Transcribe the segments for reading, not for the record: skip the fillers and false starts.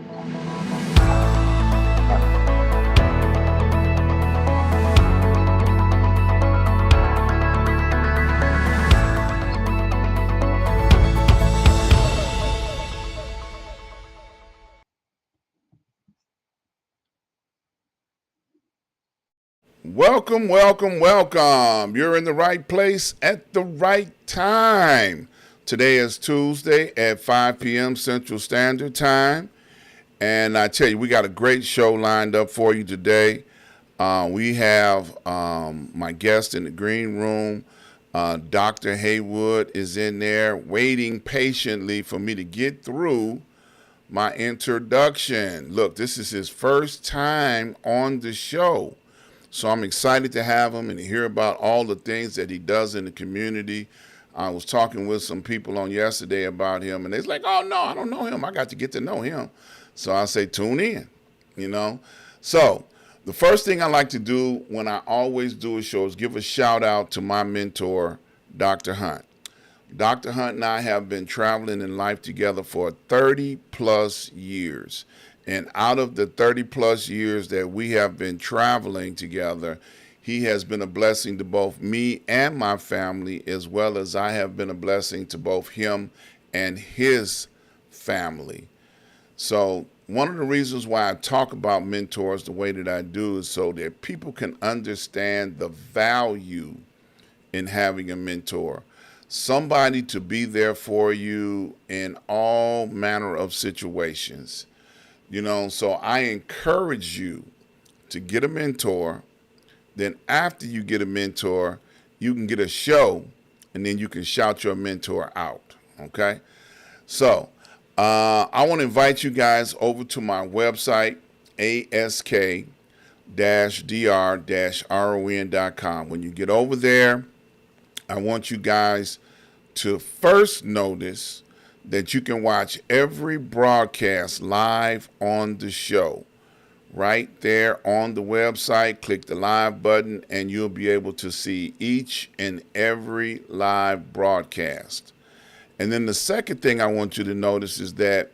Welcome, welcome, welcome. You're in the right place at the right time. Today is Tuesday at 5 p.m. Central Standard Time. And I tell you, we got a great show lined up for you today. We have my guest in the green room. Dr. Haywood is in there waiting patiently for me to get through my introduction. Look, this is his first time on the show. So I'm excited to have him and to hear about all the things that he does in the community. I was talking with some people on yesterday about him, and they're like, oh, no, I don't know him. I got to get to know him. So I say, tune in. So the first thing I like to do when I always do a show is give a shout out to my mentor, Dr. Hunt. Dr. Hunt and I have been traveling in life together for 30 plus years. And out of the 30 plus years that we have been traveling together, he has been a blessing to both me and my family, as well as I have been a blessing to both him and his family. So one of the reasons why I talk about mentors the way that I do is so that people can understand the value in having a mentor. Somebody to be there for you in all manner of situations. So I encourage you to get a mentor. Then after you get a mentor, you can get a show, and then you can shout your mentor out, okay? So I want to invite you guys over to my website, ask-dr-ron.com. When you get over there, I want you guys to first notice that you can watch every broadcast live on the show. Right there on the website, click the live button, and you'll be able to see each and every live broadcast. And then the second thing I want you to notice is that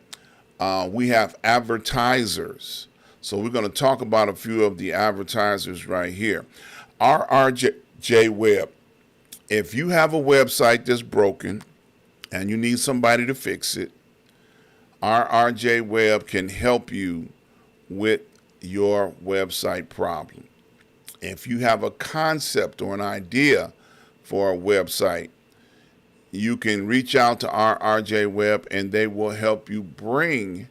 we have advertisers. So we're going to talk about a few of the advertisers right here. RRJ Web. If you have a website that's broken and you need somebody to fix it, RRJ Web can help you with your website problem. If you have a concept or an idea for a website, you can reach out to RRJ Web and they will help you bring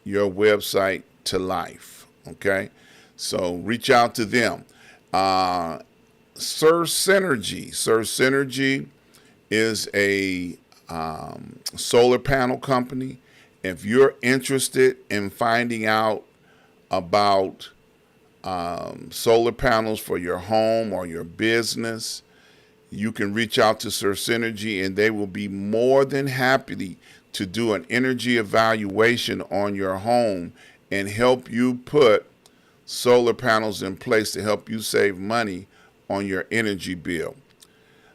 your website to life. Okay? So reach out to them. Sir Synergy is a solar panel company. If you're interested in finding out about solar panels for your home or your business, you can reach out to Sir Synergy and they will be more than happy to do an energy evaluation on your home and help you put solar panels in place to help you save money on your energy bill.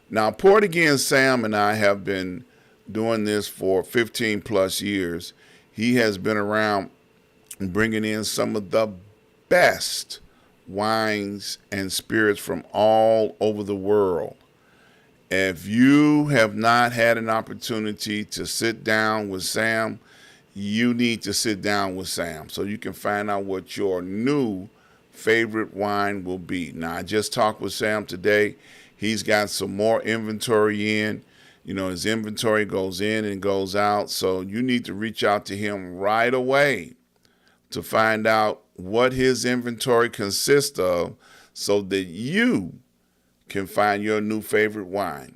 Now, Port Again Sam and I have been doing this for 15 plus years. He has been around bringing in some of the best wines and spirits from all over the world. If you have not had an opportunity to sit down with Sam, you need to sit down with Sam so you can find out what your new favorite wine will be. Now, I just talked with Sam today. He's got some more inventory in. His inventory goes in and goes out. So you need to reach out to him right away to find out what his inventory consists of so that you can find your new favorite wine.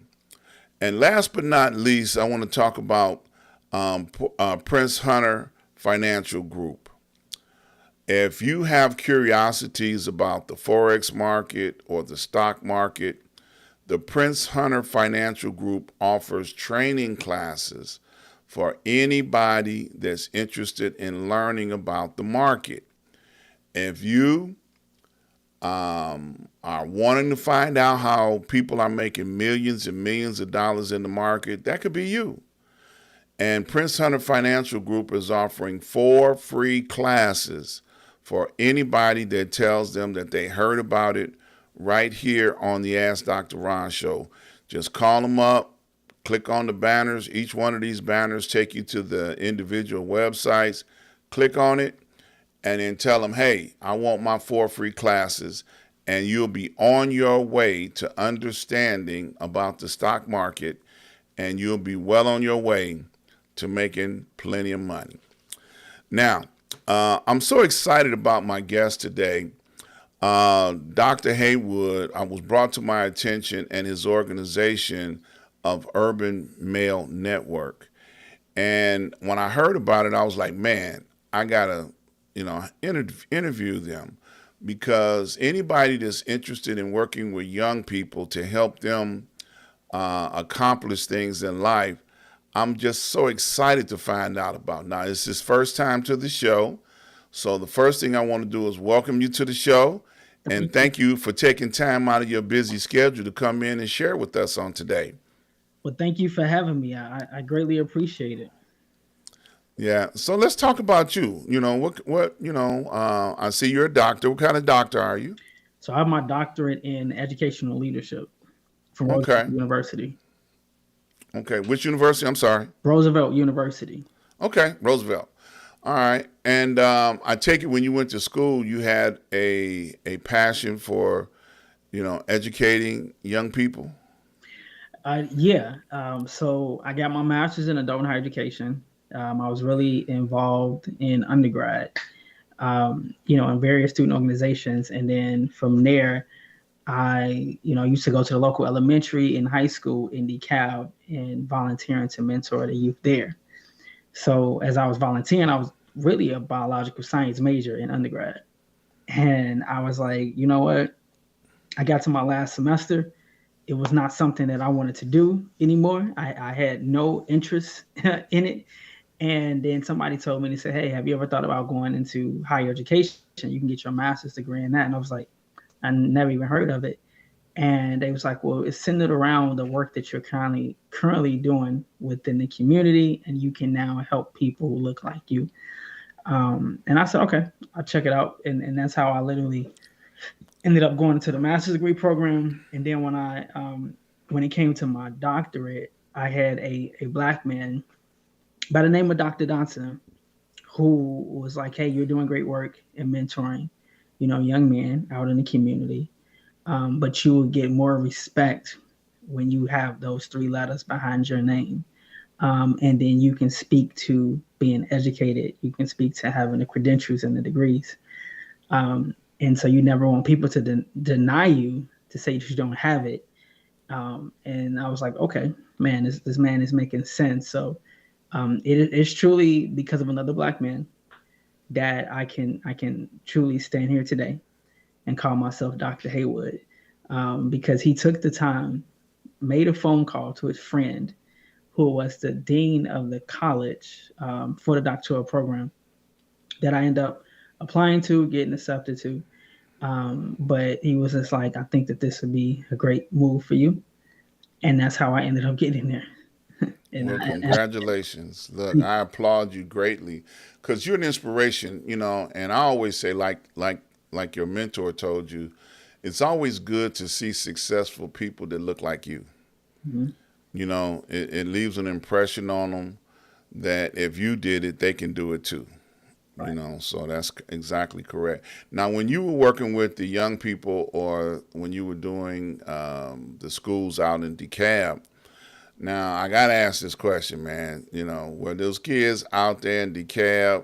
And last but not least, I want to talk about Prince Hunter Financial Group. If you have curiosities about the Forex market or the stock market, the Prince Hunter Financial Group offers training classes for anybody that's interested in learning about the market. If you are wanting to find out how people are making millions and millions of dollars in the market, that could be you. And Prince Hunter Financial Group is offering 4 free classes for anybody that tells them that they heard about it right here on the Ask Dr. Ron show. Just call them up, click on the banners. Each one of these banners take you to the individual websites. Click on it and then tell them, hey, I want my 4 free classes. And you'll be on your way to understanding about the stock market, and you'll be well on your way to making plenty of money. Now, I'm so excited about my guest today. Dr. Haywood, I was brought to my attention and his organization of Urban Male Network. And when I heard about it, I was like, man, I got to, interview them, because anybody that's interested in working with young people to help them accomplish things in life, I'm just so excited to find out about. Now, it's his first time to the show. So the first thing I want to do is welcome you to the show and thank you for taking time out of your busy schedule to come in and share with us on today. Well, thank you for having me. I greatly appreciate it. Yeah. So let's talk about you. I see you're a doctor. What kind of doctor are you? So I have my doctorate in educational leadership from Okay. Roosevelt University. Okay. Which university? I'm sorry. Roosevelt University. Okay. Roosevelt. All right. And I take it when you went to school, you had a passion for, educating young people. Yeah. So I got my master's in adult and higher education. I was really involved in undergrad, in various student organizations. And then from there, I, used to go to the local elementary and high school in DeKalb and volunteering to mentor the youth there. So as I was volunteering, I was really a biological science major in undergrad. And I was like, you know what? I got to my last semester. It was not something that I wanted to do anymore. I had no interest in it. And then somebody told me, they said, hey, have you ever thought about going into higher education? You can get your master's degree in that. And I was like, I never even heard of it. And they was like, well, it's centered around the work that you're currently doing within the community, and you can now help people who look like you. And I said, okay, I'll check it out. And that's how I literally ended up going into the master's degree program. And then when it came to my doctorate, I had a Black man by the name of Dr. Johnson, who was like, hey, you're doing great work in mentoring, young men out in the community. But you will get more respect when you have those 3 letters behind your name. And then you can speak to being educated. You can speak to having the credentials and the degrees. And so you never want people to deny you, to say that you don't have it. And I was like, okay, man, this man is making sense. So it's truly because of another Black man that I can truly stand here today and call myself Dr. Haywood, because he took the time, made a phone call to his friend, who was the dean of the college for the doctoral program that I ended up applying to, getting accepted to. But he was just like, I think that this would be a great move for you. And that's how I ended up getting there. Well, congratulations. Look, I applaud you greatly, because you're an inspiration, and I always say, like your mentor told you, it's always good to see successful people that look like you. Mm-hmm. It leaves an impression on them that if you did it, they can do it too. Right. So that's exactly correct. Now, when you were working with the young people, or when you were doing the schools out in DeKalb, now I got to ask this question, man. Were those kids out there in DeKalb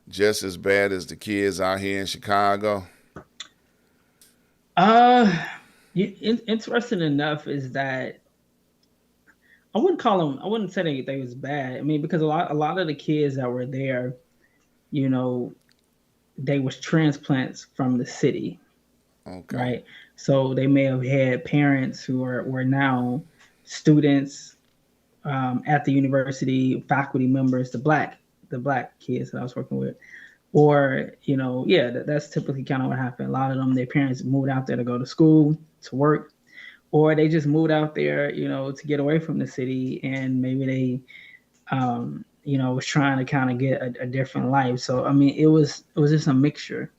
just as bad as the kids out here in Chicago? Interesting enough is that I wouldn't say they was bad. I mean, because a lot of the kids that were there, they was transplants from the city. Okay. Right. So they may have had parents who were now students at the university, faculty members, the black kids that I was working with. Or, that's typically kind of what happened. A lot of them, their parents moved out there to go to school, to work, or they just moved out there, to get away from the city. And maybe Was trying to kind of get a different life. So I mean, it was just a mixture.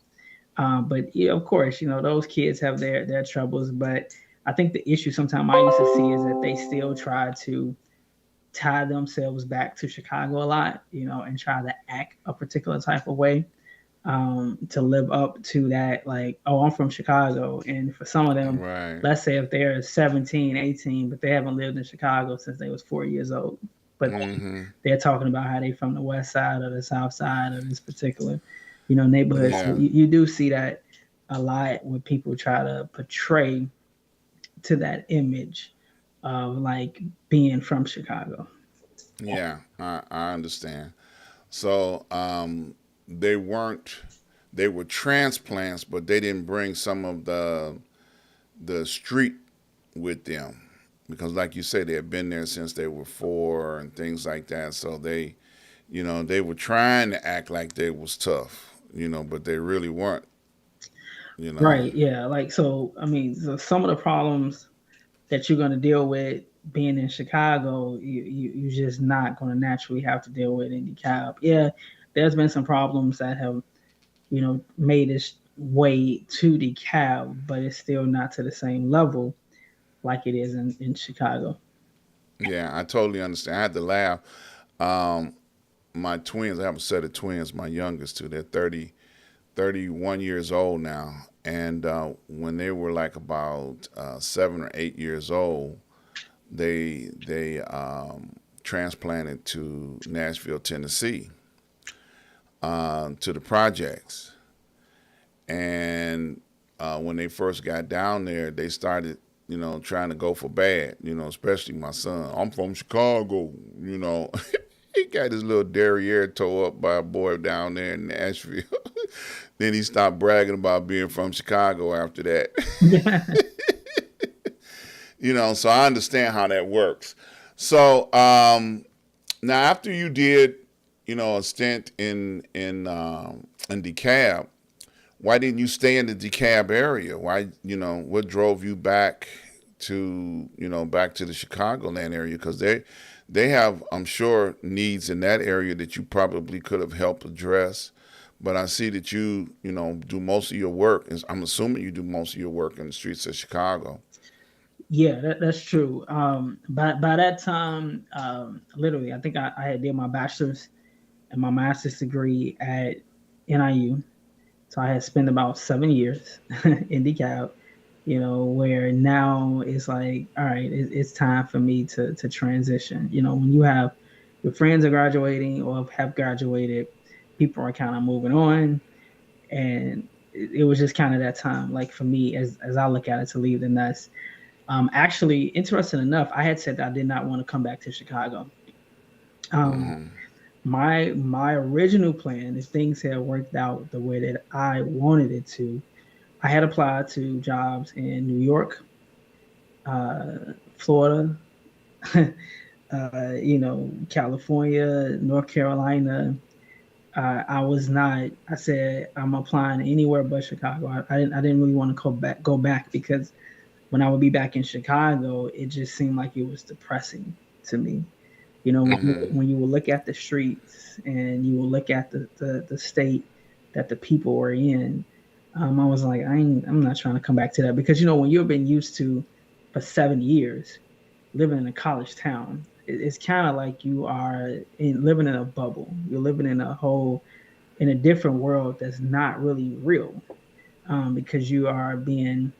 But yeah, of course, those kids have their troubles. But I think the issue sometimes I used to see is that they still try to tie themselves back to Chicago a lot, and try to act a particular type of way, to live up to that, like, oh, I'm from Chicago. And for some of them, Right. let's say if they're 17, 18, but they haven't lived in Chicago since they was 4 years old, but Mm-hmm. they're talking about how they from the west side or the south side of this particular, neighborhood. So Yeah. you do see that a lot when people try to portray to that image of like being from Chicago. Yeah. I understand. So they weren't. They were transplants, but they didn't bring some of the street with them because, like you say, they had been there since they were four and things like that. So they were trying to act like they was tough, but they really weren't. You know. Right. Yeah. Like, so, I mean, so some of the problems that you're going to deal with being in Chicago, you're just not going to naturally have to deal with in DeKalb. Yeah. There's been some problems that have, made its way to DeKalb, but it's still not to the same level like it is in Chicago. Yeah, I totally understand. I had to laugh. Um, my twins, I have a set of twins, my youngest two, they're 31 years old now. And when they were like about 7 or 8 years old, they transplanted to Nashville, Tennessee, to the projects. And when they first got down there, they started, trying to go for bad, especially my son. I'm from Chicago, he got his little derriere towed up by a boy down there in Nashville. Then he stopped bragging about being from Chicago after that. So I understand how that works. So now after you did, a stint in DeKalb, why didn't you stay in the DeKalb area? Why, what drove you back back to the Chicagoland area? Because they have, I'm sure, needs in that area that you probably could have helped address. But I see that do most of your work. I'm assuming you do most of your work in the streets of Chicago. Yeah, that's true. By that time, literally, I think I had did my bachelor's and my master's degree at NIU. So I had spent about 7 years in DeKalb, where now it's like, all right, it's time for me to transition. When you have your friends are graduating or have graduated, people are kind of moving on. And it was just kind of that time, like for me, as I look at it, to leave the nest. Actually, interesting enough, I had said that I did not want to come back to Chicago. Um, Mm-hmm. my original plan, if things had worked out the way that I wanted it to, I had applied to jobs in New York, Florida, California, North Carolina. I was not. I said I'm applying anywhere but Chicago. I didn't really want to go back because when I would be back in Chicago, it just seemed like it was depressing to me. Mm-hmm. When you will look at the streets and you will look at the state that the people were in, I was like, I'm not trying to come back to that because when you've been used to for 7 years living in a college town, it's kind of like you are living in a bubble. You're living in a different world that's not really real, because you are being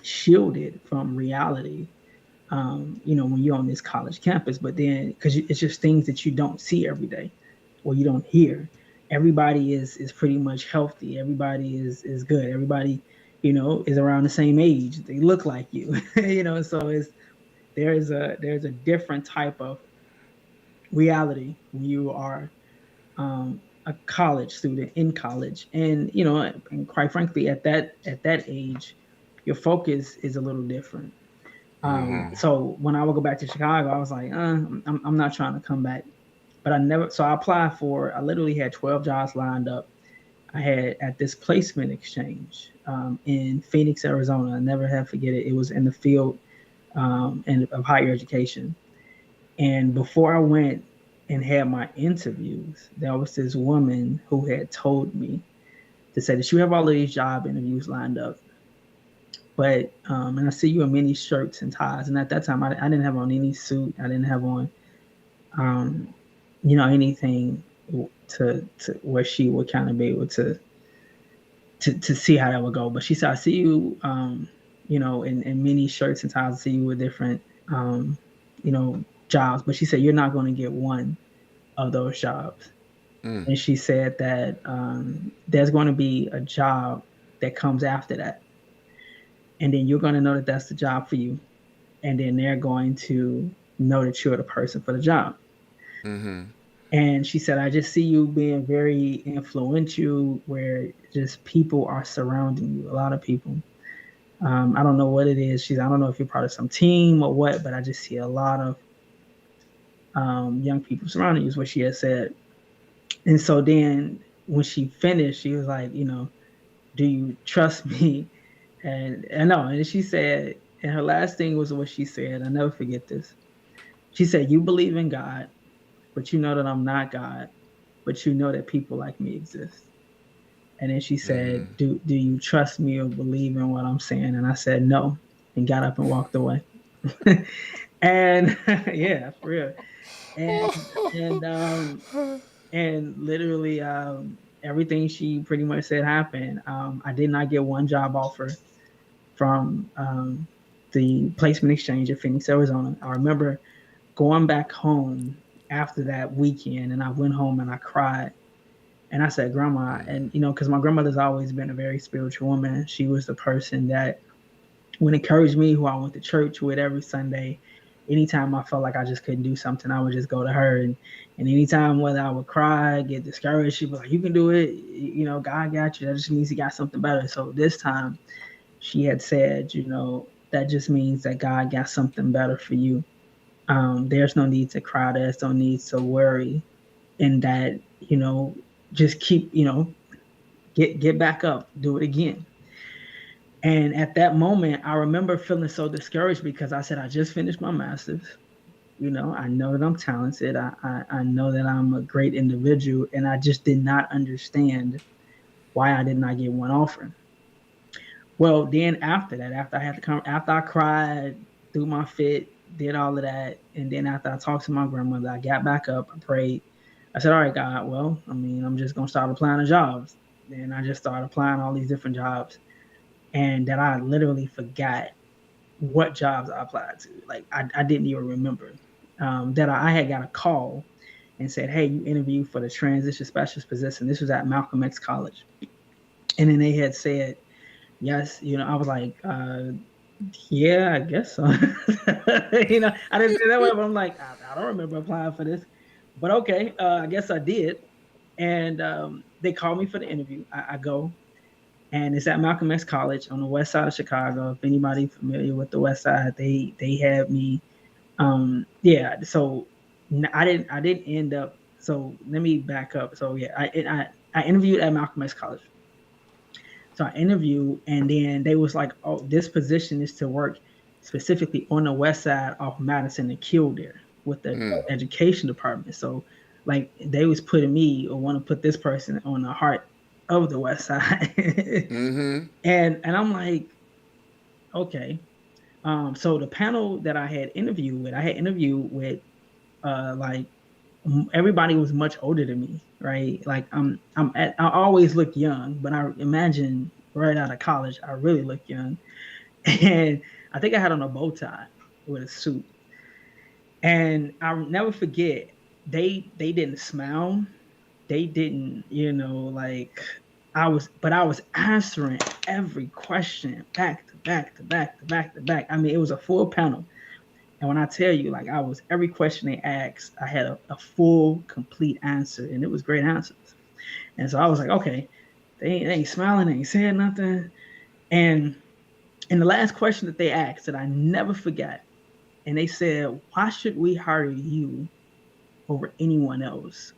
shielded from reality, when you're on this college campus. But then, because it's just things that you don't see every day or you don't hear. Everybody is pretty much healthy. Everybody is good. Everybody, is around the same age. They look like you, So there's a different type of reality when you are, a college student in college, and and quite frankly, at that age, your focus is a little different. Mm-hmm. So when I would go back to Chicago, I was like, I'm not trying to come back. But I never, so I applied for, I literally had 12 jobs lined up. I had at this placement exchange, in Phoenix, Arizona. I never have forget it. It was in the field, of higher education. And before I went and had my interviews, there was this woman who had told me to say that you have all of these job interviews lined up, but and I see you in many shirts and ties. And at that time, I didn't have on any suit. I didn't have on, um, anything to where she would kind of be able to see how that would go. But she said, I see you, in many shirts and ties. I see you with different, jobs. But she said, you're not going to get one of those jobs. Mm. And she said that there's going to be a job that comes after that. And then you're going to know that that's the job for you. And then they're going to know that you're the person for the job. Mm-hmm. And she said, I just see you being very influential, where just people are surrounding you, a lot of people. I don't know what it is. I don't know if you're part of some team or what, but I just see a lot of young people surrounding you, is what she had said. And so then when she finished, she was like, do you trust me? And I know, and she said, and her last thing was what she said. I never forget this. She said, you believe in God, but you know that I'm not God, but you know that people like me exist. And then she Mm-hmm. said, do you trust me or believe in what I'm saying? And I said, no, and got up and walked away. And yeah, for real. And and and literally everything she pretty much said happened. I did not get one job offer from the placement exchange in Phoenix, Arizona. I remember going back home after that weekend, and I went home and I cried. And I said, Grandma, and because my grandmother's always been a very spiritual woman. She was the person that would encourage me, who I went to church with every Sunday. Anytime I felt like I just couldn't do something, I would just go to her. And anytime whether I would cry, get discouraged, she'd be like, you can do it. God got you. That just means he got something better. So this time she had said, that just means that God got something better for you. There's no need to cry. There's no need to worry. And that, just keep, get back up, do it again. And at that moment, I remember feeling so discouraged because I said, I just finished my master's. I know that I'm talented. I know that I'm a great individual. And I just did not understand why I did not get one offer. Well, then after that, after I had to come, after I cried, threw my fit, did all of that, and then after I talked to my grandmother, I got back up, I prayed. I said, all right, God, well, I'm just gonna start applying to jobs. And I just started applying all these different jobs, and that I literally forgot what jobs I applied to. Like I didn't even remember. That I had got a call and said, hey, you interviewed for the transition specialist position. This was at Malcolm X College. And then they had said, yes, I was like, yeah, I guess so. I didn't say that way, but I'm like, I don't remember applying for this. But okay, I guess I did. And they called me for the interview. I go, and it's at Malcolm X College on the west side of Chicago. If anybody familiar with the west side, they had me. Yeah, so I didn't end up. So let me back up. So yeah, I interviewed at Malcolm X College. So I interviewed, and then they was like, "Oh, this position is to work specifically on the west side off Madison and Kildare with the Mm. education department." So, like, they was putting me or want to put this person on the heart of the west side, Mm-hmm. and I'm like, okay. So the panel that I had interviewed with, like everybody was much older than me, right? Like I always look young, but I imagine right out of college, I really look young. And I think I had on a bow tie with a suit. And I'll never forget, they didn't smile. They didn't, like I was answering every question back to back to back to back to back. I mean, it was a full panel. And when I tell you, like, I was every question they asked, I had a full, complete answer, and it was great answers. And so I was like, okay, they ain't smiling, they ain't saying nothing. And the last question that they asked that I never forgot, and they said, why should we hire you over anyone else?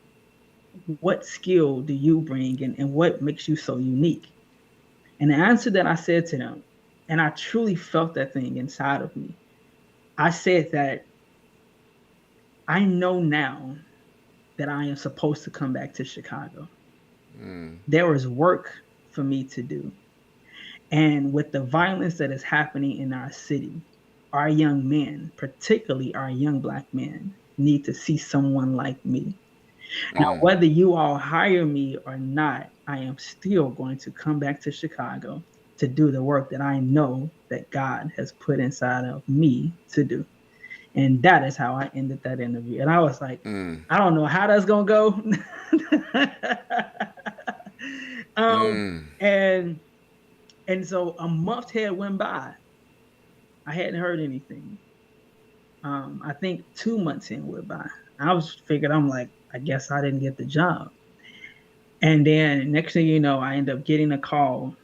What skill do you bring, and what makes you so unique? And the answer that I said to them, and I truly felt that thing inside of me, I said that I know now that I am supposed to come back to Chicago. Mm. There was work for me to do. And with the violence that is happening in our city, our young men, particularly our young black men, need to see someone like me. Now, Mm. whether you all hire me or not, I am still going to come back to Chicago to do the work that I know that God has put inside of me to do. And that is how I ended that interview. And I was like, Mm. I don't know how that's gonna go. Mm. And so a month had went by. I hadn't heard anything. I think 2 months in went by. I was figured, I'm like, I guess I didn't get the job. And then next thing you know, I end up getting a call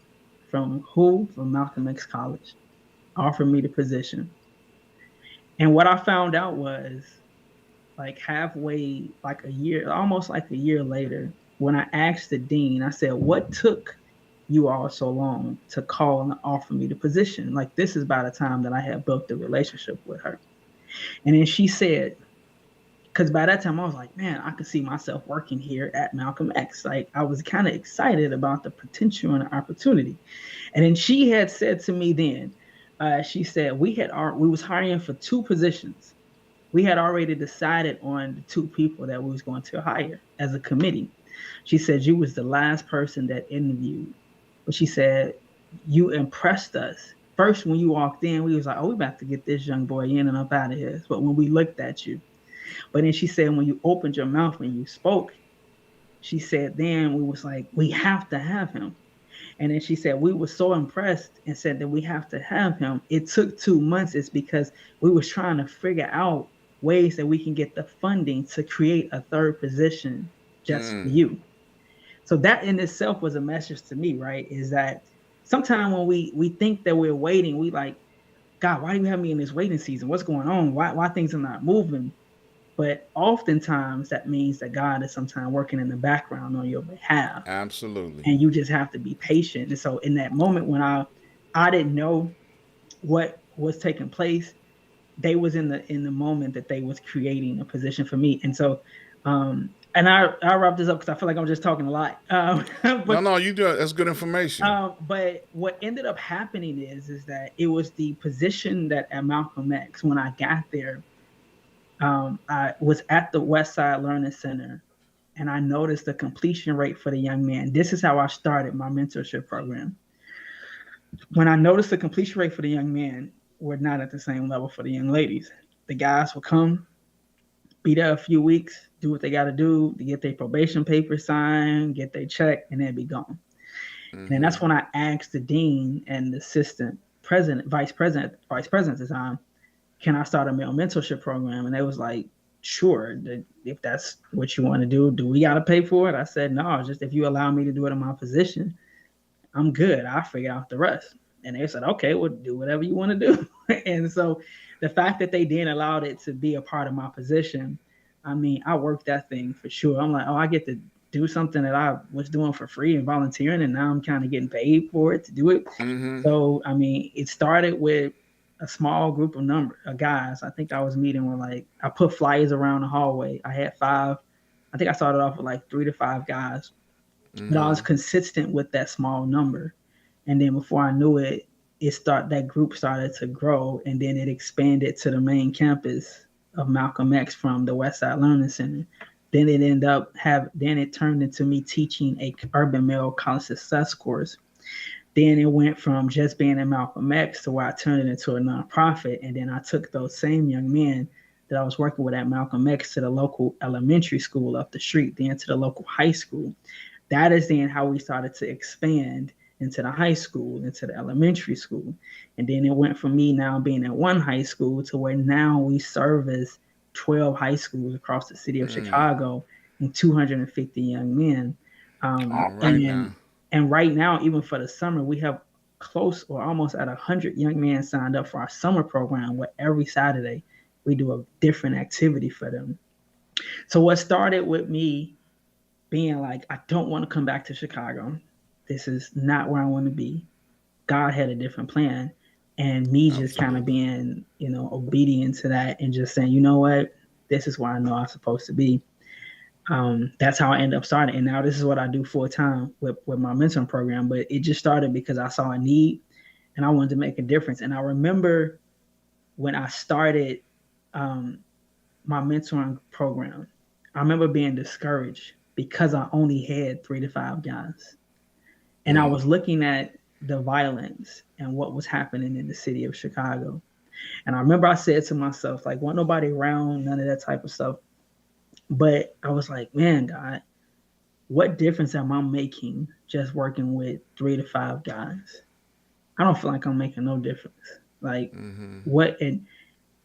from who? From Malcolm X College, offered me the position. And what I found out was like halfway, like a year, almost like a year later, when I asked the dean, I said, what took you all so long to call and offer me the position? Like, this is by the time that I had built the relationship with her. And then she said, because by that time I was like, man, I could see myself working here at Malcolm X. Like, I was kind of excited about the potential and the opportunity. And then she had said to me then, she said we was hiring for two positions. We had already decided on the two people that we was going to hire as a committee. She said you was the last person that interviewed, but she said you impressed us. First, when you walked in, we was like, "Oh, we about to get this young boy in and up out of here." But when we looked at you, but then she said when you opened your mouth and you spoke, she said then we was like, "We have to have him." And then she said we were so impressed and said that we have to have him. It took 2 months. It's because we was trying to figure out ways that we can get the funding to create a third position just for Mm. you. So that in itself was a message to me, right? Is that sometimes when we think that we're waiting, we like, God, why do you have me in this waiting season? What's going on? Why things are not moving? But oftentimes that means that God is sometimes working in the background on your behalf, Absolutely. and you just have to be patient. And so in that moment when I didn't know what was taking place, they was in the moment that they was creating a position for me. And so and I wrap this up because I feel like I'm just talking a lot. No, But no, you do it. That's good information. but what ended up happening is that it was the position that at Malcolm X when I got there, I was at the West Side Learning Center and I noticed the completion rate for the young man. This is how I started my mentorship program. When I noticed the completion rate for the young men were not at the same level for the young ladies. The guys will come, be there a few weeks, do what they got to do to get their probation papers signed, get their check, and then be gone. And then Mm-hmm. that's when I asked the dean and the assistant president, vice president at the time, can I start a male mentorship program? And they was like, sure, if that's what you want to do we got to pay for it? I said, no, just if you allow me to do it in my position, I'm good. I'll figure out the rest. And they said, okay, well, do whatever you want to do. And so the fact that they then allowed it to be a part of my position, I mean, I worked that thing for sure. I'm like, oh, I get to do something that I was doing for free and volunteering, and now I'm kind of getting paid for it to do it. Mm-hmm. So, I mean, it started with a small group of guys. I think I was meeting with like, I put flyers around the hallway. I had five. I think I started off with like 3 to 5 guys, but I Mm-hmm. was consistent with that small number. And then before I knew it, that group started to grow, and then it expanded to the main campus of Malcolm X from the West Side Learning Center. Then it turned into me teaching a urban male college success course. Then it went from just being in Malcolm X to where I turned it into a nonprofit. And then I took those same young men that I was working with at Malcolm X to the local elementary school up the street, then to the local high school. That is then how we started to expand into the high school, into the elementary school. And then it went from me now being at one high school to where now we service 12 high schools across the city of Mm. Chicago and 250 young men. All right And now. right now, even for the summer, we have close or almost at 100 young men signed up for our summer program where every Saturday we do a different activity for them. So what started with me being like, I don't want to come back to Chicago. This is not where I want to be. God had a different plan. And me just kind of Absolutely. being, obedient to that and just saying, you know what, this is where I know I'm supposed to be. That's how I ended up starting. And now this is what I do full time with my mentoring program. But it just started because I saw a need and I wanted to make a difference. And I remember when I started um, my mentoring program, I remember being discouraged because I only had 3 to 5 guys. And I Mm. was looking at the violence and what was happening in the city of Chicago. And I remember I said to myself, like, want nobody around, none of that type of stuff. But I was like, man, God, what difference am I making just working with 3 to 5 guys? I don't feel like I'm making no difference. Like Mm-hmm. what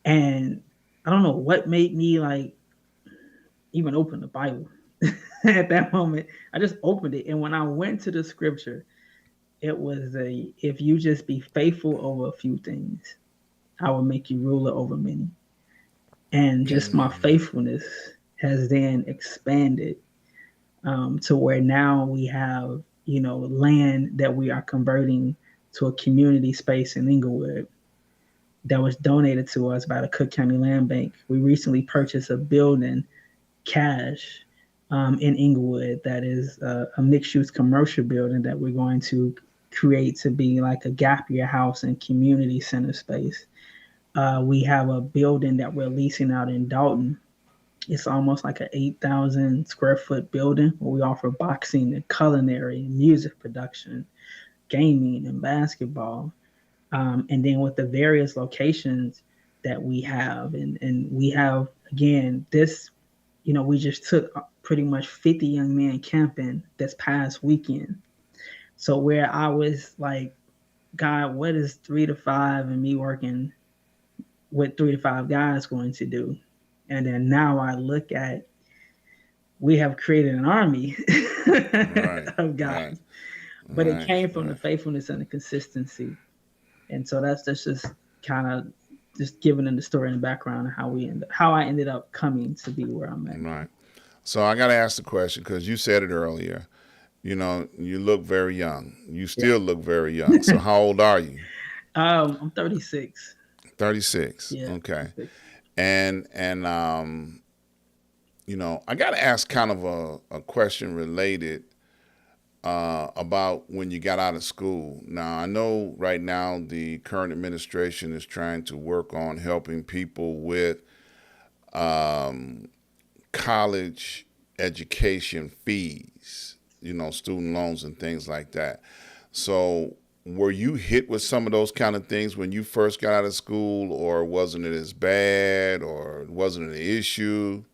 and I don't know what made me like even open the Bible at that moment. I just opened it, and when I went to the scripture, it was a if you just be faithful over a few things, I will make you ruler over many. And just my Mm-hmm. faithfulness has then expanded to where now we have, land that we are converting to a community space in Inglewood that was donated to us by the Cook County Land Bank. We recently purchased a building cash in Inglewood that is a mixed use commercial building that we're going to create to be like a gap year house and community center space. We have a building that we're leasing out in Dalton. It's almost like an 8,000 square foot building where we offer boxing and culinary, music production, gaming, and basketball. And then with the various locations that we have, and we have, again, this, we just took pretty much 50 young men camping this past weekend. So where I was like, God, what is 3 to 5 and me working with 3 to 5 guys going to do? And then now I look at we have created an army Right. of Right. guys, but it Right. came from the Right. faithfulness and the consistency. And so that's just kind of just giving them the story and the background of how I ended up coming to be where I'm at. Right. So I got to ask the question because you said it earlier. You know, you look very young. You Yeah. still look very young. So how old are you? I'm 36. 36. Yeah, Okay. 36. And I got to ask kind of a question related about when you got out of school. Now, I know right now the current administration is trying to work on helping people with um, college education fees, student loans and things like that. So, were you hit with some of those kind of things when you first got out of school, or wasn't it as bad, or wasn't it an issue?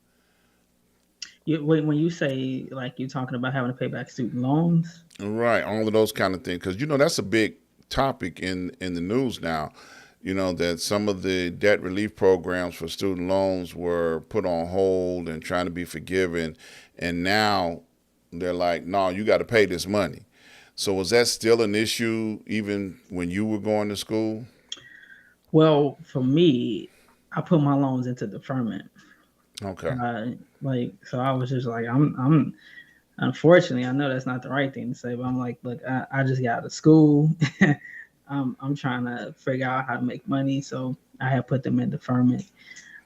When you say like you're talking about having to pay back student loans, Right, all of those kind of things, because that's a big topic in the news now. That some of the debt relief programs for student loans were put on hold and trying to be forgiven, and now they're like, no, you got to pay this money. So was that still an issue even when you were going to school? well, for me, I put my loans into deferment. Okay. Uh, so I was just like, I'm unfortunately, I know that's not the right thing to say, but I'm like, look, I just got out of school. I'm trying to figure out how to make money, so I have put them in deferment.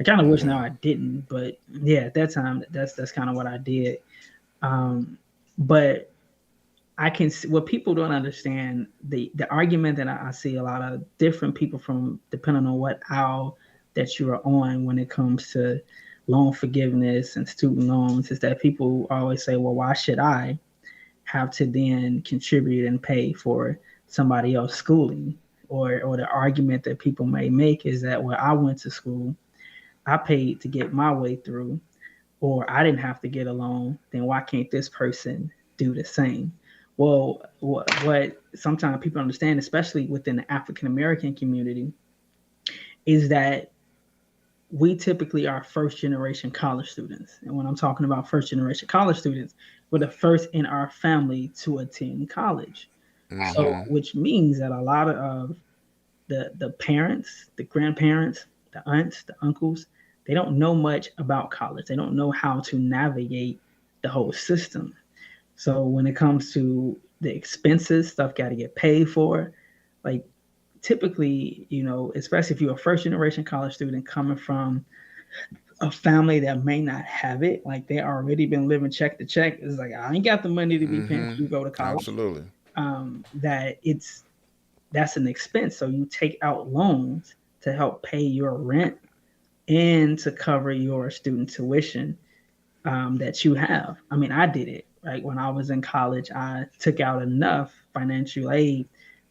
I kind of wish now Mm-hmm. I didn't, but yeah, at that time, that's kind of what I did. Um, but I can see what people don't understand the argument that I see a lot of different people from depending on what aisle that you are on when it comes to loan forgiveness and student loans is that people always say, well, why should I have to then contribute and pay for somebody else schooling? Or the argument that people may make is that well, I went to school, I paid to get my way through, or I didn't have to get a loan, then why can't this person do the same? Well, what sometimes people understand, especially within the African American community, is that we typically are first generation college students. And when I'm talking about first generation college students, we're the first in our family to attend college. So, Mm-hmm. which means that a lot of the parents, the grandparents, the aunts, the uncles, they don't know much about college. They don't know how to navigate the whole system. So when it comes to the expenses, stuff got to get paid for. Like typically, especially if you're a first generation college student coming from a family that may not have it, like they already been living check to check, is like, I ain't got the money to be paying for Mm-hmm. you to go to college. Absolutely. That that's an expense. So you take out loans to help pay your rent and to cover your student tuition that you have. I mean, I did it, right? When I was in college, I took out enough financial aid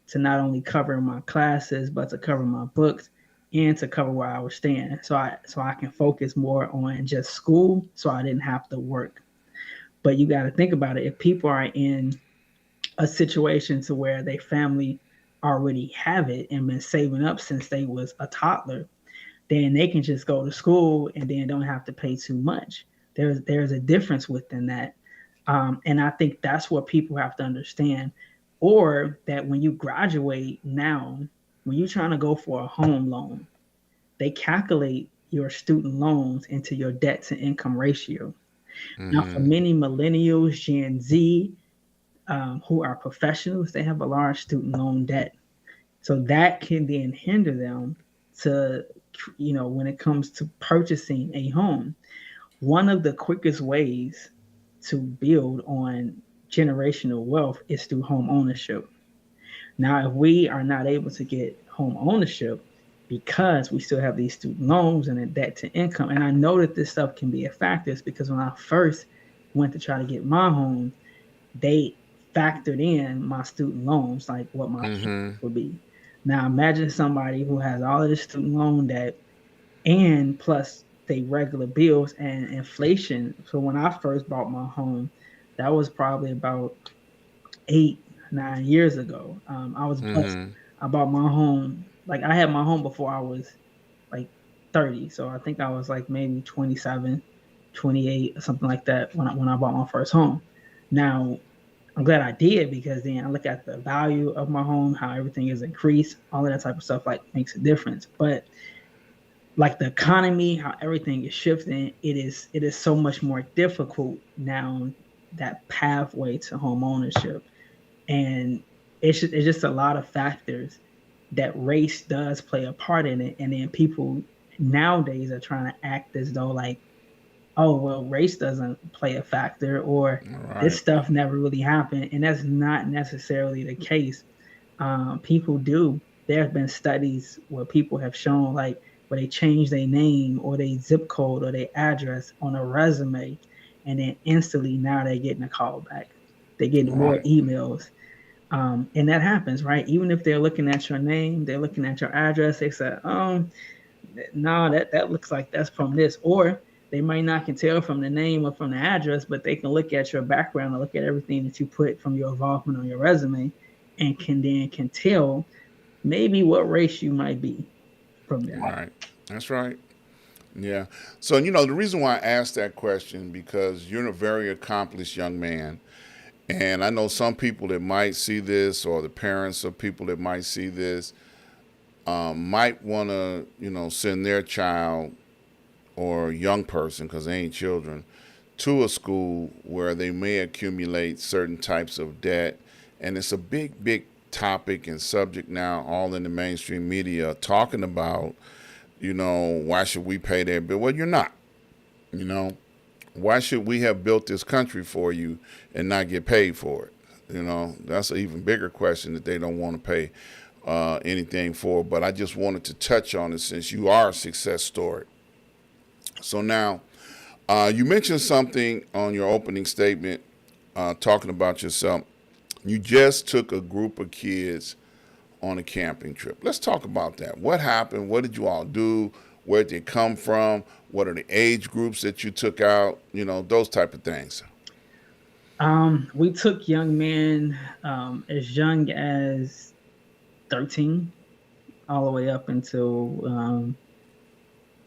to not only cover my classes, but to cover my books and to cover where I was staying. So I can focus more on just school so I didn't have to work. But you got to think about it. If people are in a situation to where their family already have it and been saving up since they was a toddler, then they can just go to school and then don't have to pay too much. There's a difference within that, and I think that's what people have to understand. Or that when you graduate now, when you're trying to go for a home loan, they calculate your student loans into your debt to income ratio. Now, for Mm-hmm. many millennials, Gen Z, who are professionals, they have a large student loan debt. So that can then hinder them to, when it comes to purchasing a home. One of the quickest ways to build on generational wealth is through home ownership. Now, if we are not able to get home ownership because we still have these student loans and a debt to income, and I know that this stuff can be a factor, because when I first went to try to get my home, they factored in my student loans, like what my Mm-hmm. payments would be. Now imagine somebody who has all of this student loan debt and plus they regular bills and inflation. So when I first bought my home, that was probably about 8, 9 years ago. I was blessed. Mm-hmm. I bought my home, like I had my home before I was like 30. So I think I was like maybe 27, 28 or something like that when I bought my first home. Now I'm glad I did, because then I look at the value of my home, how everything is increased, all of that type of stuff like makes a difference. But like the economy, how everything is shifting, it is so much more difficult now, that pathway to home ownership. And it's just a lot of factors that race does play a part in it. And then people nowadays are trying to act as though like, oh well, race doesn't play a factor, or All this right. stuff never really happened, and that's not necessarily the case. People do. There have been studies where people have shown, like, where they change their name or their zip code or their address on a resume, and then instantly now they're getting a call back. They're getting All more right. emails, and that happens, right? Even if they're looking at your name, they're looking at your address. They say, no, that looks like that's from this. Or they might not can tell from the name or from the address, but they can look at your background and look at everything that you put from your involvement on your resume, and can tell maybe what race you might be from All that. right. That's right. Yeah. So, the reason why I asked that question, because you're a very accomplished young man. And I know some people that might see this, or the parents of people that might see this, might want to, send their child or young person, because they ain't children, to a school where they may accumulate certain types of debt. And it's a big, big topic and subject now, all in the mainstream media, talking about, why should we pay their bill? Well, you're not. You know, why should we have built this country for you and not get paid for it? That's an even bigger question that they don't want to pay anything for. But I just wanted to touch on it since you are a success story. So now, you mentioned something on your opening statement, talking about yourself. You just took a group of kids on a camping trip. Let's talk about that. What happened? What did you all do? Where did they come from? What are the age groups that you took out? Those type of things. We took young men as young as 13 all the way up until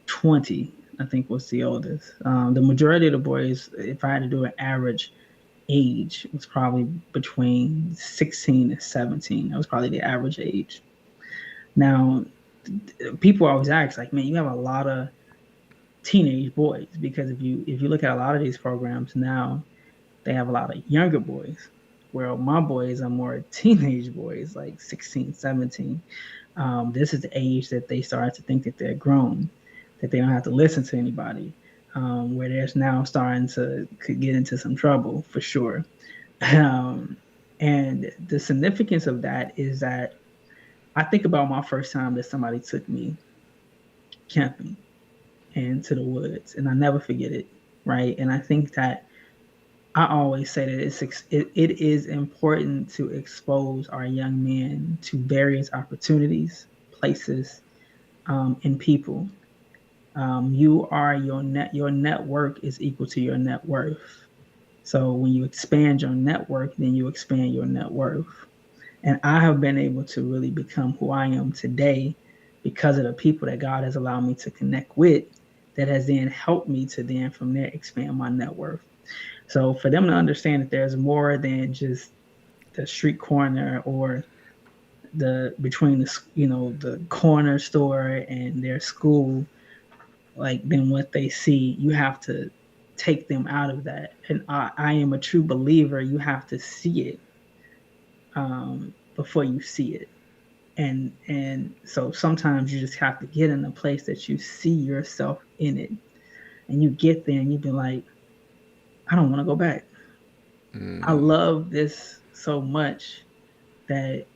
20, I think was the oldest. The majority of the boys, if I had to do an average age, was probably between 16 and 17. That was probably the average age. Now, people always ask, like, man, you have a lot of teenage boys, because if you look at a lot of these programs now, they have a lot of younger boys. Where my boys are more teenage boys, like 16, 17. This is the age that they start to think that they're grown. that they don't have to listen to anybody. Where there's now starting to could get into some trouble for sure. Um, and the significance of that is that I think about my first time that somebody took me camping into the woods, and I never forget it. Right, and I think that I always say that it is important to expose our young men to various opportunities, places, and people. You are your network is equal to your net worth. So when you expand your network, then you expand your net worth. And I have been able to really become who I am today because of the people that God has allowed me to connect with, that has then helped me to then from there expand my net worth. So for them to understand that there's more than just the street corner or the between the the corner store and their school, like than what they see, you have to take them out of that. And I am a true believer. You have to see it before you see it. And so sometimes you just have to get in a place that you see yourself in it, and you get there and you be like, I don't want to go back. I love this so much that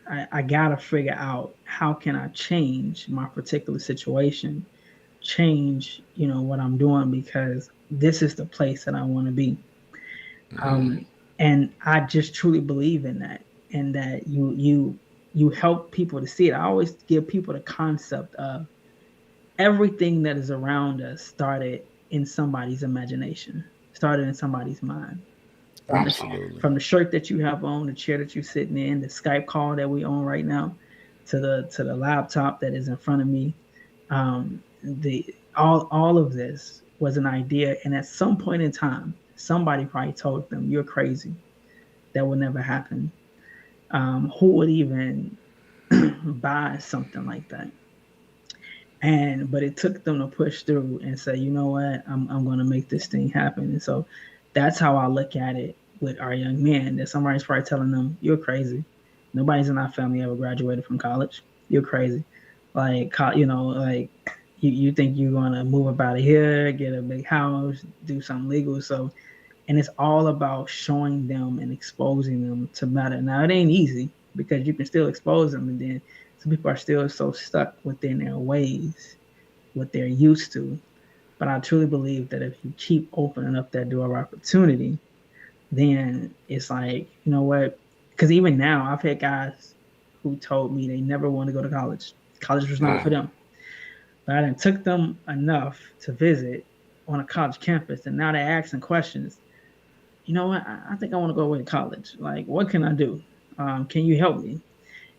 I gotta figure out how can I change my particular situation, change what I'm doing, because this is the place that I want to be. um, and I just truly believe in that, and that you help people to see it. I always give people the concept of everything that is around us started in somebody's imagination, started in somebody's mind. From the, Absolutely. from the shirt that you have on, the chair that you're sitting in, the Skype call that we on right now, to the laptop that is in front of me. The all of this was an idea, and at some point in time, somebody probably told them, "You're crazy. That would never happen." Who would even buy something like that? But it took them to push through and say, "You know what? I'm going to make this thing happen." And so that's how I look at it with our young men. That somebody's probably telling them, "You're crazy. Nobody's in our family ever graduated from college. You're crazy. Like, like you think you're gonna move up out of here, get a big house, do something legal." So, and it's all about showing them and exposing them to matter. Now, it ain't easy because you can still expose them, and then some people are still so stuck within their ways, what they're used to. But I truly believe that if you keep opening up that door of opportunity, then it's like, you know what? Because even now, I've had guys who told me they never want to go to college. College was not for them. But I done took them enough to visit on a college campus, and now they're asking questions. You know what? I think I want to go away to college. Like, what can I do? Can you help me?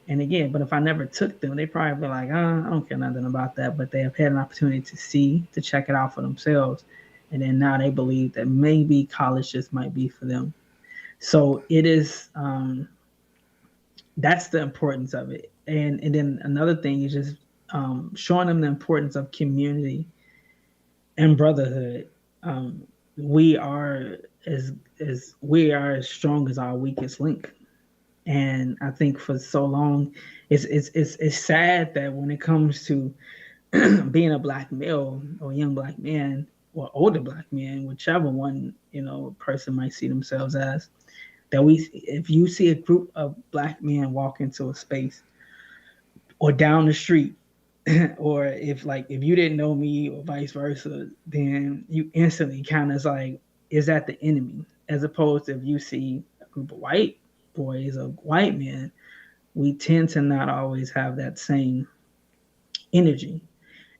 And again, but if I never took them, they probably be like, I don't care nothing about that. But they have had an opportunity to see, to check it out for themselves. And then now they believe that maybe college just might be for them. So it is, that's the importance of it. And then another thing is just showing them the importance of community and brotherhood. Um, we are as strong as our weakest link. And I think for so long, it's sad that when it comes to being a black male or young black man or older black man, whichever one person might see themselves as, that if you see a group of black men walk into a space or down the street, or if you didn't know me or vice versa, then you instantly kind of like, is that the enemy? As opposed to if you see a group of white boys or white men, we tend to not always have that same energy.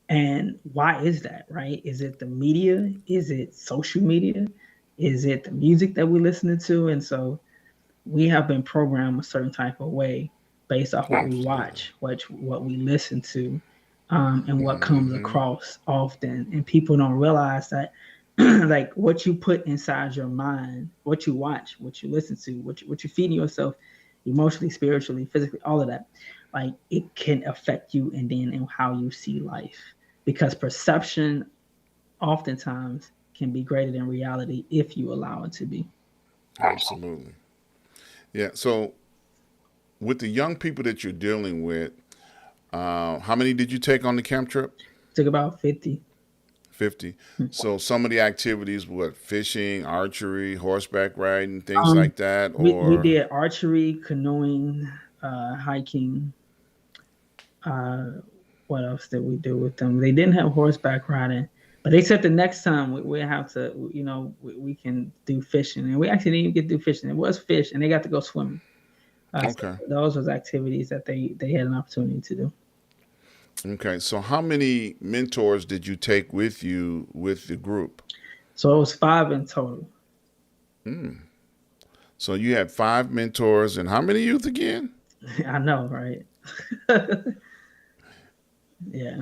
And why is that, right? Is it the media? Is it social media? Is it the music that we're listening to? And so we have been programmed a certain type of way based off what we Absolutely. watch, what we listen to, and what comes across often. And people don't realize that, like what you put inside your mind, what you watch, what you listen to, what you feeding yourself, emotionally, spiritually, physically, all of that, like it can affect you, and then in how you see life, because perception oftentimes can be greater than reality if you allow it to be. Absolutely. Yeah. So, with the young people that you're dealing with, how many did you take on the camp trip? took about 50. 50. So some of the activities, what, fishing, archery, horseback riding, things Um, like that, we or did archery, canoeing, hiking. Uh, what else did we do with them? They didn't have horseback riding, but they said the next time we have to, we can do fishing, and we actually didn't even get to do fishing. It was fish, and they got to go swimming. So okay. those was activities that they had an opportunity to do. Okay. So how many mentors did you take with you with the group? So it was five in total. Mm. So you had five mentors and how many youth again? I know, right? Yeah,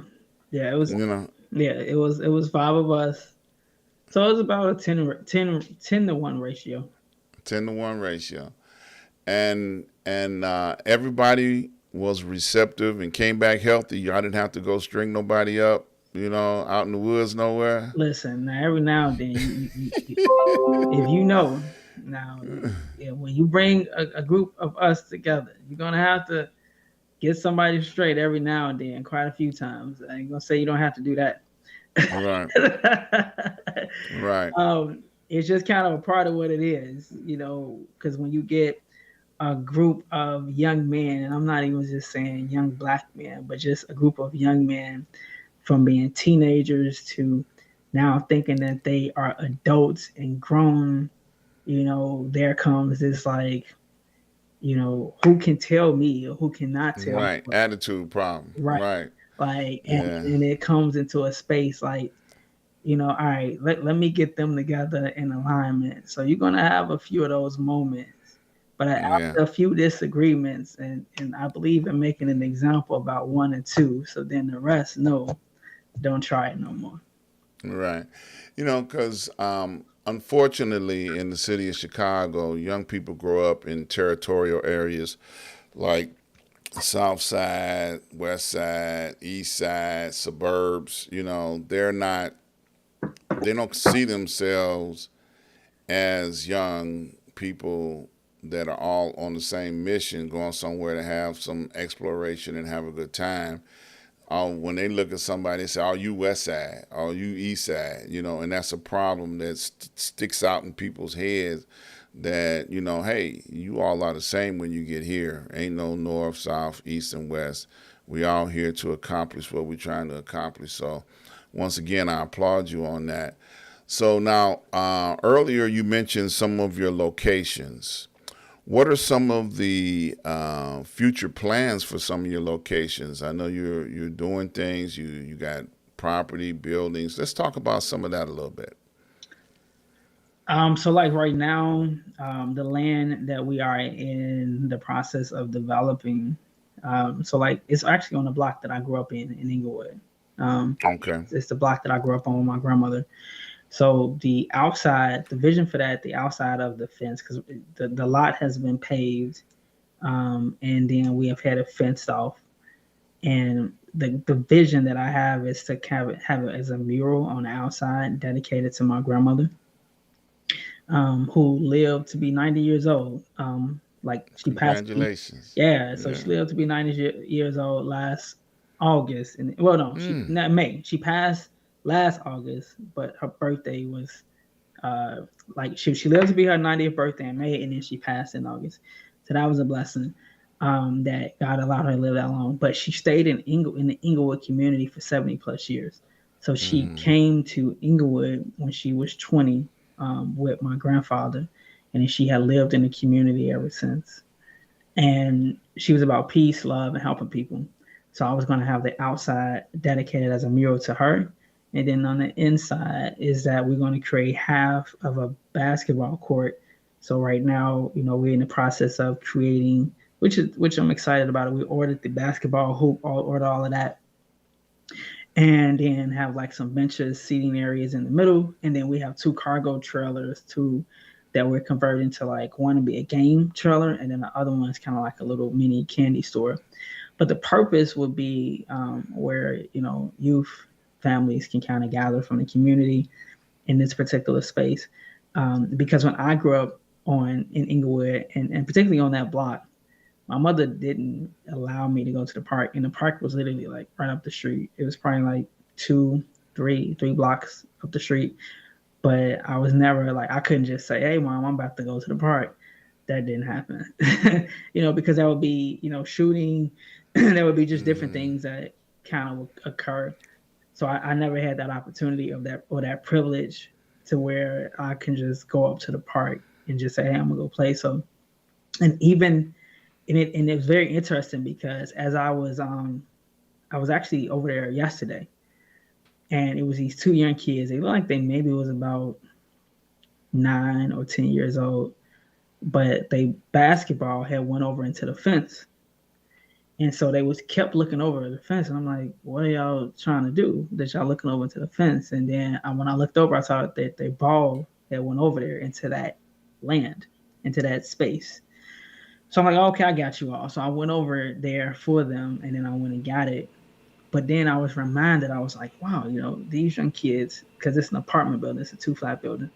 yeah. It was You know, yeah. It was five of us. So it was about a 10 to 1 ratio. 10-to-1 ratio. And everybody was receptive and came back healthy. Y'all didn't have to go string nobody up, out in the woods nowhere. Listen, now every now and then, if you know, now, yeah, when you bring a group of us together, you're gonna have to get somebody straight every now and then, quite a few times. I ain't gonna say you don't have to do that. Right, right, It's just kind of a part of what it is, because when you get a group of young men, and I'm not even just saying young black men, but just a group of young men from being teenagers to now thinking that they are adults and grown, there comes this like, who can tell me or who cannot tell me right. what, Attitude problem. right? Right. Like, Yeah. and it comes into a space like, all right, let me get them together in alignment. So you're gonna have a few of those moments, but Yeah. after a few disagreements, and I believe in making an example about one or two, so then the rest, no, don't try it no more. Right. Because unfortunately, in the city of Chicago, young people grow up in territorial areas like South Side, West Side, East Side, suburbs. They don't see themselves as young people that are all on the same mission, going somewhere to have some exploration and have a good time. When they look at somebody, they say, "Are you West Side? Are you East Side?" And that's a problem that sticks out in people's heads. That hey, you all are the same when you get here. Ain't no north, south, east, and west. We all here to accomplish what we're trying to accomplish. So, once again, I applaud you on that. So now, earlier you mentioned some of your locations. What are some of the future plans for some of your locations? I know you're doing things. You got property, buildings. Let's talk about some of that a little bit. So like right now, the land that we are in the process of developing, so like it's actually on the block that I grew up in Inglewood. Okay. It's the block that I grew up on with my grandmother. So the outside, the vision for that, the outside of the fence, because the lot has been paved, and then we have had it fenced off. And the vision that I have is to have it as a mural on the outside dedicated to my grandmother, who lived to be 90 years old. Like she passed. Congratulations. Yeah, so Yeah. she lived to be 90 years old last August. And well, no, she Mm. not May. She passed last August, but her birthday was like she lived to be her 90th birthday in May, and then she passed in August. So that was a blessing, that God allowed her to live that long. But she stayed in the Inglewood community for 70 plus years. So she Mm. came to Inglewood when she was 20, with my grandfather, and then she had lived in the community ever since. And she was about peace, love, and helping people. So I was going to have the outside dedicated as a mural to her, and then on the inside is that we're going to create half of a basketball court. So right now, we're in the process of creating, which I'm excited about. We ordered the basketball hoop, ordered all of that, and then have like some benches, seating areas in the middle, and then we have two cargo trailers too that we're converting to, like, one to be a game trailer, and then the other one is kind of like a little mini candy store. But the purpose would be, where youth families can kind of gather from the community in this particular space. Because when I grew up in Inglewood, and particularly on that block, my mother didn't allow me to go to the park, and the park was literally like right up the street. It was probably like two, three blocks up the street. But I was never like I couldn't just say, "Hey, mom, I'm about to go to the park." That didn't happen, because that would be shooting. There would be just different Mm-hmm. things that kind of would occur. So I never had that opportunity of that or that privilege to where I can just go up to the park and just say, "Hey, I'm gonna go play." So and even and it was very interesting because as I was actually over there yesterday, and it was these two young kids. They looked like they maybe was about 9 or 10 years old, but they basketball had went over into the fence, and so they was kept looking over the fence, and I'm like, "What are y'all trying to do? That y'all looking over into the fence?" And then when I looked over, I saw that their ball that went over there into that land, into that space. So I'm like, "Okay, I got you all." So I went over there for them, and then I went and got it. But then I was reminded, I was like, "Wow, these young kids, because it's an apartment building, it's a two flat building.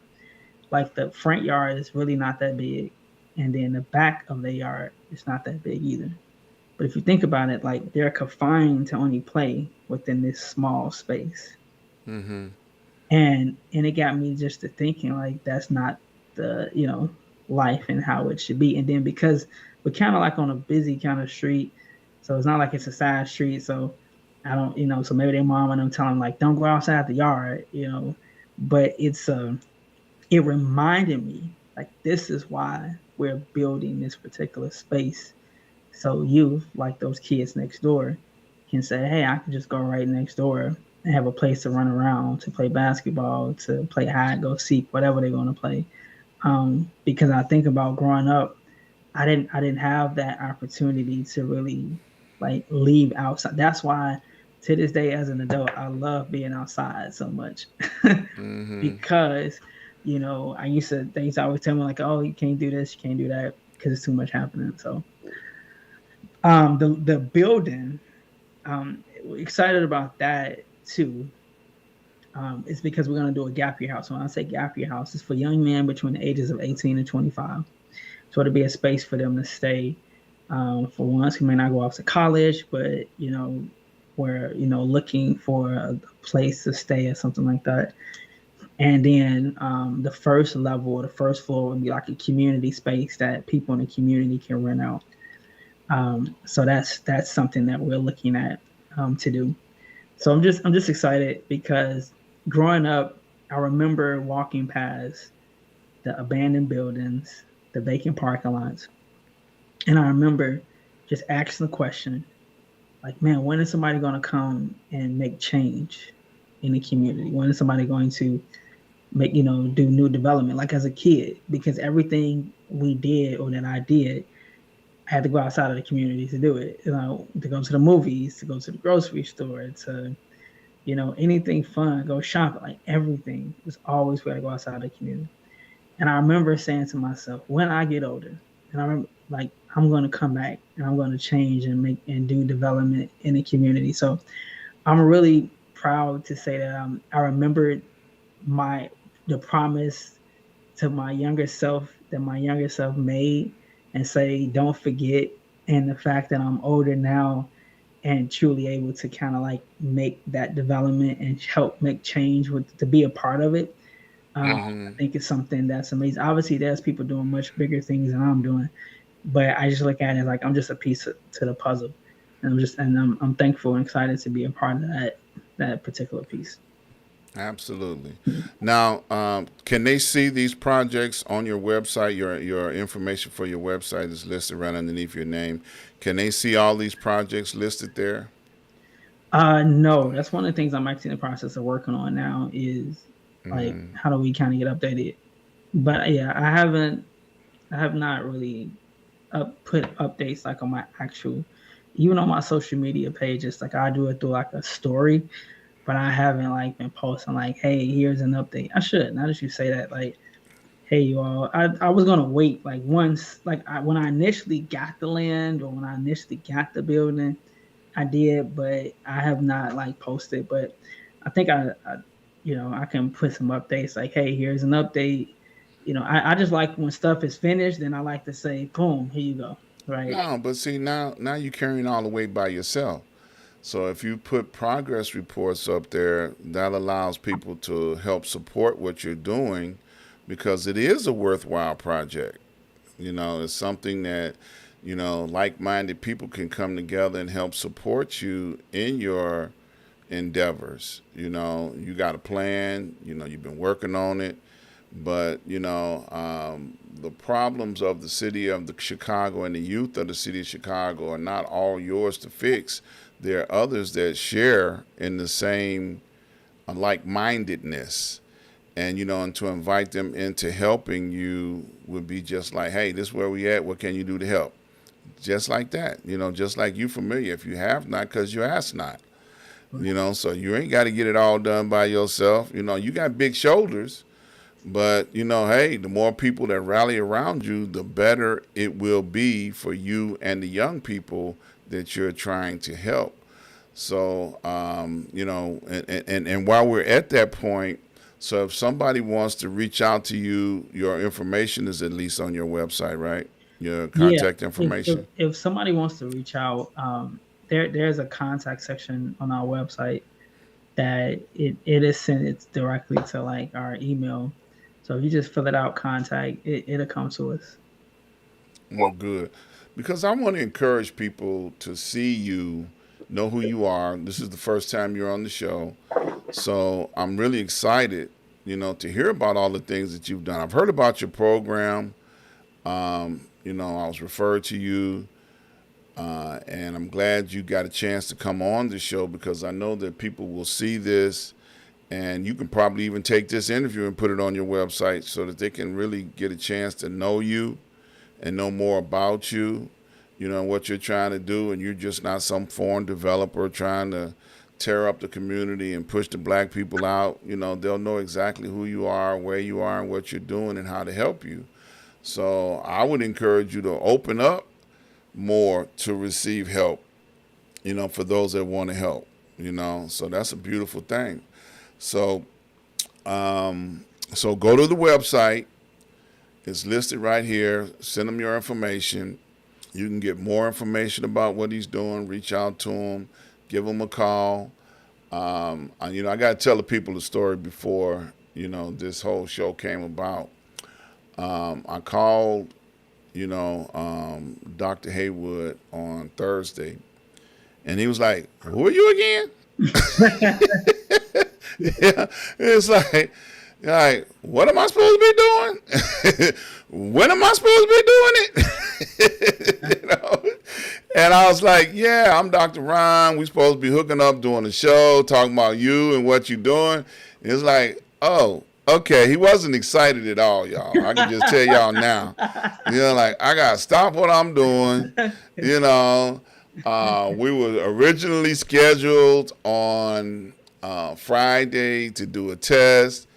Like the front yard is really not that big, and then the back of the yard is not that big either. But if you think about it, like they're confined to only play within this small space, Mm-hmm. and it got me just to thinking like that's not the life and how it should be. And then because we're kind of like on a busy kind of street, so it's not like it's a side street, so I don't so maybe their mom and them tell them like don't go outside the yard, but it reminded me like this is why we're building this particular space, so youth like those kids next door can say, "Hey, I can just go right next door and have a place to run around, to play basketball, to play hide, go seek, whatever they're going to play." Because I think about growing up, I didn't have that opportunity to really like leave outside. That's why to this day as an adult, I love being outside so much Mm-hmm. because I used to they used to always tell me like, "Oh, you can't do this, you can't do that because it's too much happening." So the building, excited about that too. It's because we're gonna do a gap year house. When I say gap year house, it's for young men between the ages of 18 and 25. So it'll be a space for them to stay. For ones who may not go off to college, but we're looking for a place to stay or something like that. And then the first level, the first floor would be like a community space that people in the community can rent out. So that's something that we're looking at to do. So I'm just excited because growing up, I remember walking past the abandoned buildings, the vacant parking lots, and I remember just asking the question, like, man, when is somebody going to come and make change in the community? When is somebody going to make do new development? Like as a kid, because everything we did or that I did I had to go outside of the community to do it. To go to the movies, to go to the grocery store, to anything fun, go shopping. Like everything was always where I go outside of the community. And I remember saying to myself, when I get older, and I remember like I'm going to come back and I'm going to change and make and do development in the community. So I'm really proud to say that I remembered my the promise to my younger self that my younger self made, and say don't forget, and the fact that I'm older now and truly able to kind of like make that development and help make change with to be a part of it. I Mm-hmm. think it's something that's amazing. Obviously there's people doing much bigger things than I'm doing, but I just look at it like I'm just a piece to the puzzle, and I'm thankful and excited to be a part of that particular piece. Absolutely. Now, can they see these projects on your website? Your information for your website is listed right underneath your name. Can they see all these projects listed there? No, that's one of the things I'm actually in the process of working on now is like Mm-hmm. how do we kind of get updated. But yeah, I have not really put updates like on my actual, even on my social media pages. Like I do it through like a story, but I haven't like been posting like, "Hey, here's an update." I should. Now that you say that, like, "Hey, you all," I was gonna wait like once, like when I initially got the land or when I initially got the building, I did, but I have not like posted. But I think I can put some updates like, "Hey, here's an update." I just like when stuff is finished, then I like to say, "Boom, here you go." Right? No, but see now you're carrying all the weight by yourself. So if you put progress reports up there, that allows people to help support what you're doing because it is a worthwhile project. It's something that, like-minded people can come together and help support you in your endeavors. You got a plan, you've been working on it, but, the problems of the city of Chicago and the youth of the city of Chicago are not all yours to fix. There are others that share in the same like-mindedness. And to invite them into helping you would be just like, hey, this is where we at. What can you do to help? Just like that, just like you familiar. If you have not, because you ask not. So you ain't got to get it all done by yourself. You got big shoulders, but hey, the more people that rally around you, the better it will be for you and the young people that you're trying to help. So, and while we're at that point, so if somebody wants to reach out to you, your information is at least on your website, right? Your Yeah, contact information. if somebody wants to reach out, there's a contact section on our website that it is sent it's directly to like our email. So if you just fill it out, contact, it'll come to us. Well, good. Because I want to encourage people to see you, know who you are. This is the first time you're on the show. So I'm really excited, to hear about all the things that you've done. I've heard about your program. I was referred to you, and I'm glad you got a chance to come on the show because I know that people will see this, and you can probably even take this interview and put it on your website so that they can really get a chance to know you and know more about you, what you're trying to do, and you're just not some foreign developer trying to tear up the community and push the black people out. They'll know exactly who you are, where you are, and what you're doing and how to help you. So I would encourage you to open up more to receive help, for those that want to help, So that's a beautiful thing. So, so go to the website. It's listed right here. Send them your information. You can get more information about what he's doing. Reach out to him. Give him a call. I got to tell the people the story before, this whole show came about. I called, Dr. Haywood on Thursday, and he was like, "Who are you again?" Yeah, it's like, what am I supposed to be doing? When am I supposed to be doing it? And I was like, yeah, I'm Dr. Ron. We supposed to be hooking up, doing a show, talking about you and what you're doing. It's like, oh, okay. He wasn't excited at all, y'all. I can just tell y'all now. Like, I got to stop what I'm doing. We were originally scheduled on Friday to do a test.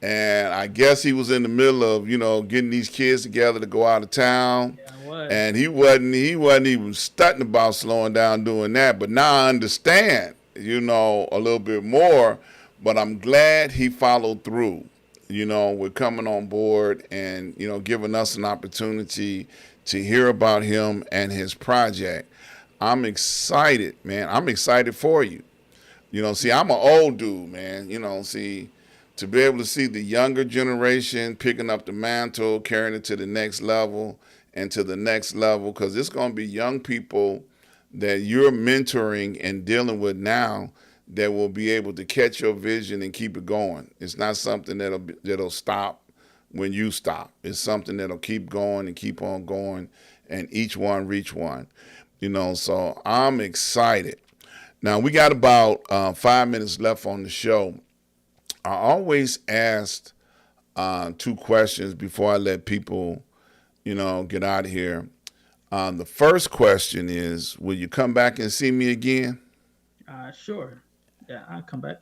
And I guess he was in the middle of, getting these kids together to go out of town. Yeah, and he wasn't even studying about slowing down doing that. But now I understand, a little bit more. But I'm glad he followed through, with coming on board and, giving us an opportunity to hear about him and his project. I'm excited, man. I'm excited for you. See, I'm an old dude, man. To be able to see the younger generation picking up the mantle, carrying it to the next level and to the next level, because it's going to be young people that you're mentoring and dealing with now that will be able to catch your vision and keep it going. It's not something that'll stop when you stop. It's something that'll keep going and keep on going, and each one reach one. So I'm excited. Now, we got about 5 minutes left on the show. I always ask 2 questions before I let people, get out of here. The first question is, will you come back and see me again? Sure. Yeah, I'll come back.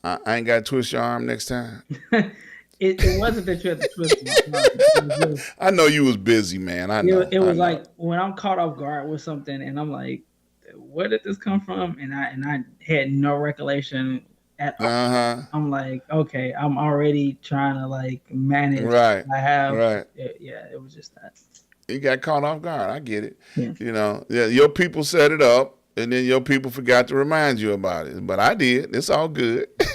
I ain't got to twist your arm next time. It wasn't that you had to twist my arm. It was I know you was busy, man. I know. it was like when I'm caught off guard with something and I'm like, where did this come from? And I had no recollection at all. I'm like, okay, I'm already trying to like manage. Right. I have. Right. Yeah, it was just that. You got caught off guard. I get it. Yeah. Your people set it up. and then your people forgot to remind you about it. But I did. It's all good. Yeah.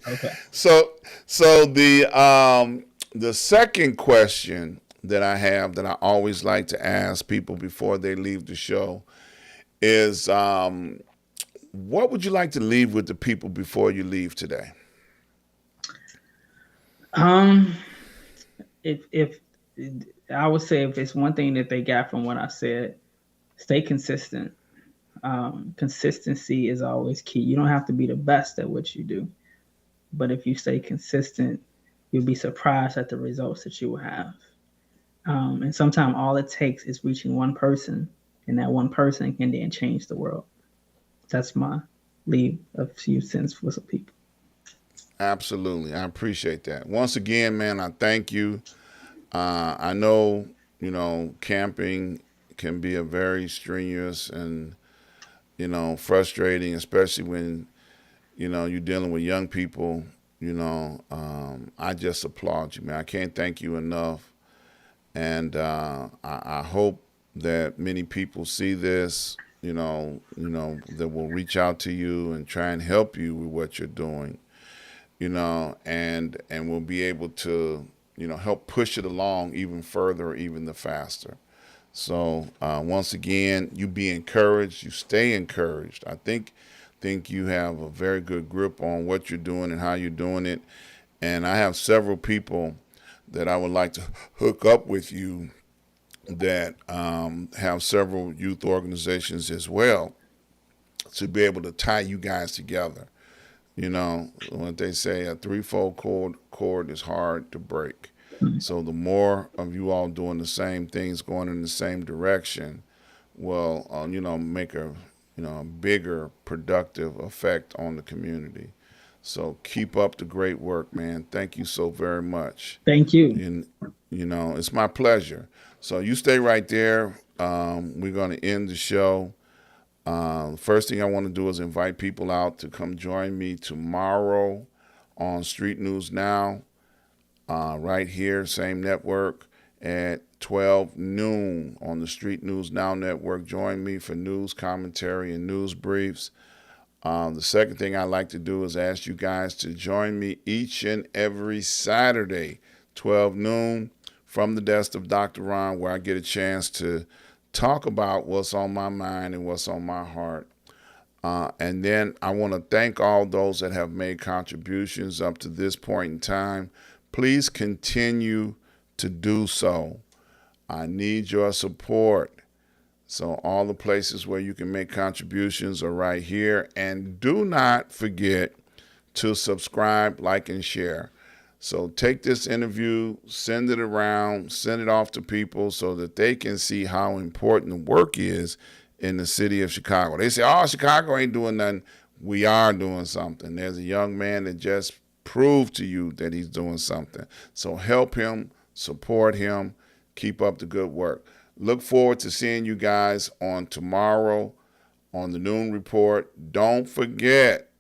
Okay. So, the second question that I have that I always like to ask people before they leave the show is, what would you like to leave with the people before you leave today? Um, if I would say if it's one thing that they got from what I said, stay consistent. Consistency is always key. You don't have to be the best at what you do, but if you stay consistent, you'll be surprised at the results that you will have. And sometimes all it takes is reaching one person, and that one person can then change the world. That's my leave a few cents for some people. Absolutely. I appreciate that. Once again, man, I thank you. I know, camping can be a very strenuous and, frustrating, especially when, you're dealing with young people. I just applaud you, man. I can't thank you enough. And I hope that many people see this, that will reach out to you and try and help you with what you're doing, and we'll be able to, help push it along even further, even the faster. So once again, you be encouraged. You stay encouraged. I think you have a very good grip on what you're doing and how you're doing it. And I have several people that I would like to hook up with you that have several youth organizations as well to be able to tie you guys together. What they say, a threefold cord is hard to break. So the more of you all doing the same things, going in the same direction, will make a bigger productive effect on the community. So keep up the great work, man. Thank you so very much. Thank you. And it's my pleasure. So you stay right there. We're going to end the show. The first thing I want to do is invite people out to come join me tomorrow on Street News Now, right here, same network, at 12 noon on the Street News Now network. Join me for news, commentary, and news briefs. The second thing I like to do is ask you guys to join me each and every Saturday, 12 noon, from the desk of Dr. Ron, where I get a chance to talk about what's on my mind and what's on my heart. And then I want to thank all those that have made contributions up to this point in time. Please continue to do so. I need your support. So all the places where you can make contributions are right here. And do not forget to subscribe, like, and share. So take this interview, send it around, send it off to people so that they can see how important the work is in the city of Chicago. They say, oh, Chicago ain't doing nothing. We are doing something. There's a young man that just proved to you that he's doing something. So help him, support him, keep up the good work. Look forward to seeing you guys on tomorrow on the Noon Report. Don't forget,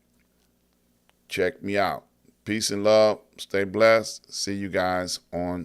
check me out. Peace and love. Stay blessed. See you guys on